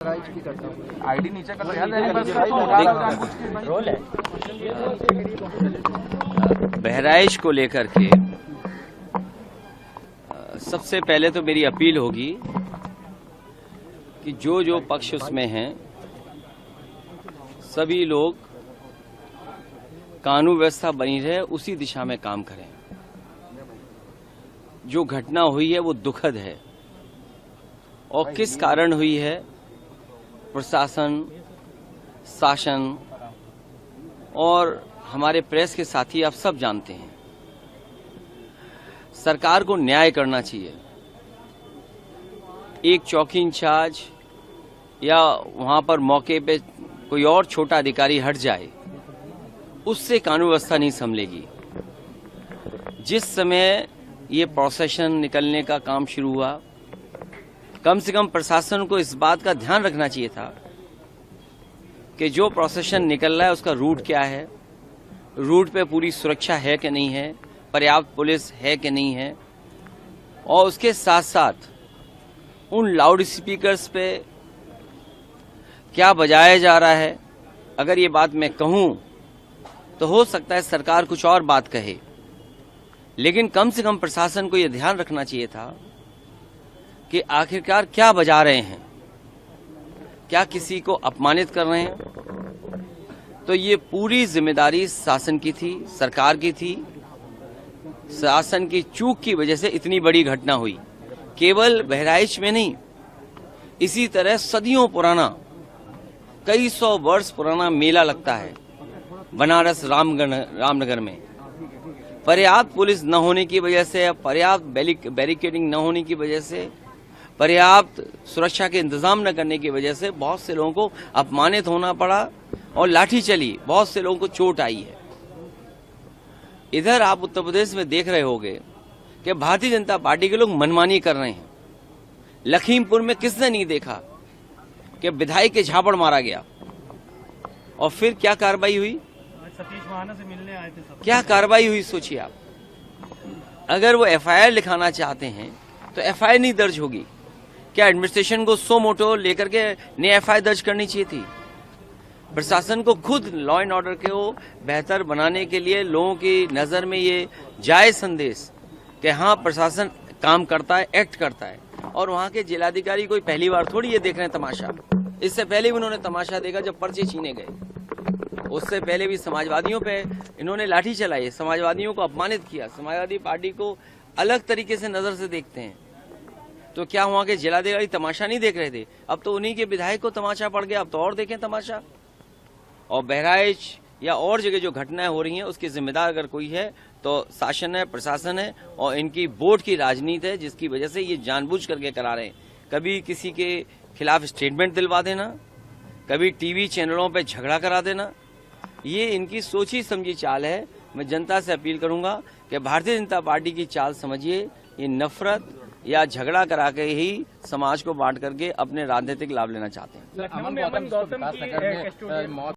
ID नीचे कर role है। बहराइच को लेकर के सबसे पहले तो मेरी अपील होगी कि जो पक्ष उसमें हैं सभी लोग कानून व्यवस्था बनी रहे उसी दिशा में काम करें। जो घटना हुई है वो दुखद है और किस कारण हुई है प्रशासन, शासन और हमारे प्रेस के साथी आप सब जानते हैं। सरकार को न्याय करना चाहिए। एक चौकी इंचार्ज या वहां पर मौके पे कोई और छोटा अधिकारी हट जाए उससे कानून व्यवस्था नहीं संभलेगी। जिस समय ये प्रोसेशन निकलने का काम शुरू हुआ, कम से कम प्रशासन को इस बात का ध्यान रखना चाहिए था कि जो प्रोसेशन निकल रहा है उसका रूट क्या है, रूट पे पूरी सुरक्षा है कि नहीं है, पर्याप्त पुलिस है कि नहीं है, और उसके साथ साथ उन लाउड स्पीकर्स पे क्या बजाया जा रहा है। अगर ये बात मैं कहूं तो हो सकता है सरकार कुछ और बात कहे, लेकिन कम से कम प्रशासन को यह ध्यान रखना चाहिए था कि आखिरकार क्या बजा रहे हैं, क्या किसी को अपमानित कर रहे हैं। तो ये पूरी जिम्मेदारी शासन की थी, सरकार की थी। शासन की चूक की वजह से इतनी बड़ी घटना हुई। केवल बहराइच में नहीं, इसी तरह सदियों पुराना, कई सौ वर्ष पुराना मेला लगता है बनारस रामनगर में। पर्याप्त पुलिस न होने की वजह से, पर्याप्त बैरिकेडिंग न होने की वजह से, पर्याप्त सुरक्षा के इंतजाम न करने की वजह से बहुत से लोगों को अपमानित होना पड़ा और लाठी चली, बहुत से लोगों को चोट आई है। इधर आप उत्तर प्रदेश में देख रहे होंगे कि भारतीय जनता पार्टी के लोग मनमानी कर रहे हैं। लखीमपुर में किसने नहीं देखा कि विधायक के झापड़ मारा गया और फिर क्या कार्रवाई हुई? सतीश महाना से मिलने आए थे सब। क्या कार्रवाई हुई सोचिए आप। अगर वो एफआईआर लिखाना चाहते हैं तो एफआईआर नहीं दर्ज होगी। क्या एडमिनिस्ट्रेशन को सो मोटो लेकर के नई एफआईआर दर्ज करनी चाहिए थी? प्रशासन को खुद लॉ एंड ऑर्डर को बेहतर बनाने के लिए लोगों की नजर में ये जाए संदेश कि हाँ प्रशासन काम करता है, एक्ट करता है। और वहां के जिलाधिकारी कोई पहली बार थोड़ी ये देख रहे हैं तमाशा। इससे पहले भी उन्होंने तमाशा देखा जब पर्चे छीने गए। उससे पहले भी समाजवादियों पे इन्होंने लाठी चलाई, समाजवादियों को अपमानित किया। समाजवादी पार्टी को अलग तरीके से नजर से देखते हैं। तो क्या वहां के जिलाधिकारी तमाशा नहीं देख रहे थे? अब तो उन्हीं के विधायक को तमाशा पड़ गया, अब तो और देखें तमाशा। और बहराइच या और जगह जो घटनाएं हो रही हैं उसकी जिम्मेदार अगर कोई है तो शासन है, प्रशासन है और इनकी वोट की राजनीति है, जिसकी वजह से ये जानबूझ करके करा रहे हैं। कभी किसी के खिलाफ स्टेटमेंट दिलवा देना, कभी टीवी चैनलों पे झगड़ा करा देना, ये इनकी सोची समझी चाल है। मैं जनता से अपील करूंगा कि भारतीय जनता पार्टी की चाल समझिए। ये नफरत या झगड़ा करा के ही समाज को बांट करके अपने राजनीतिक लाभ लेना चाहते हैं।